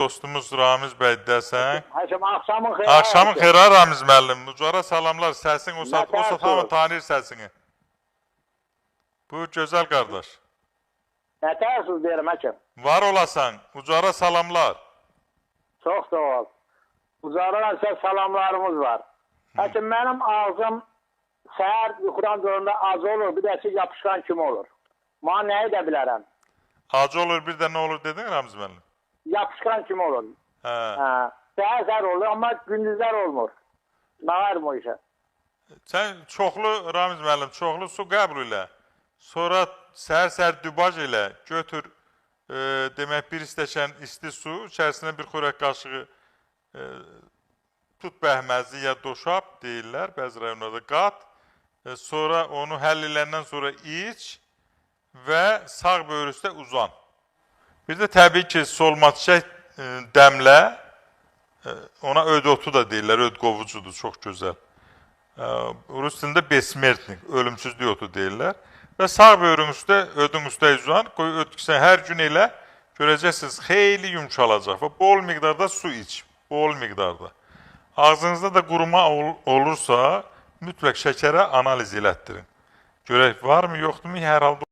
Dostumuz Ramiz bəy dəsən. Həkim, axşamın xeyir. Axşamın xeyir Ramiz müəllim. Ucara salamlar. Səsin o saat hamı tanıyır səsini. Bu gözəl qardaş. Nə tərsiniz deyirəm həkim? Var olasan. Ucara salamlar. Çox sağ ol. Ucarılan sizə salamlarımız var. Həkim, mənim ağzım səhər yuxudan duranda acı olur, bir də ki yapışqan kimi olur. Mənə nə edə bilərəm? Acı olur, bir də nə olur dedin Ramiz müəllim? Yapışqan kimi olur. Səhər olur, amma gündüzlər olmur. Nə var mı o işə? Sən çoxlu, Ramiz müəllim, çoxlu su qəbul ilə, sonra səhər dübaj ilə götür, demək, bir stəkan isti su, içərisinə bir xörək qaşığı tut bəhməzi ya doşab deyirlər, bəzi rayonlarda qat, sonra onu həll eləndən sonra iç və sağ böyrü üstə uzan. Bir də təbii ki, solma çiçək dəmlə, ona öd otu da deyirlər, öd qovucudur, çox gözəl. Rus dilində besmertnik, ölümsüzlük otu deyirlər. Və sağ böyrün üstə, ödün üstə uzan, qoy ötküsən hər gün elə, görəcəksiniz, xeyli yumşalacaq və bol miqdarda su iç, bol miqdarda. Ağzınızda da quruma olursa, mütləq şəkərə analiz elətdirin. Görək, var mı, yoxdur mu, hər halda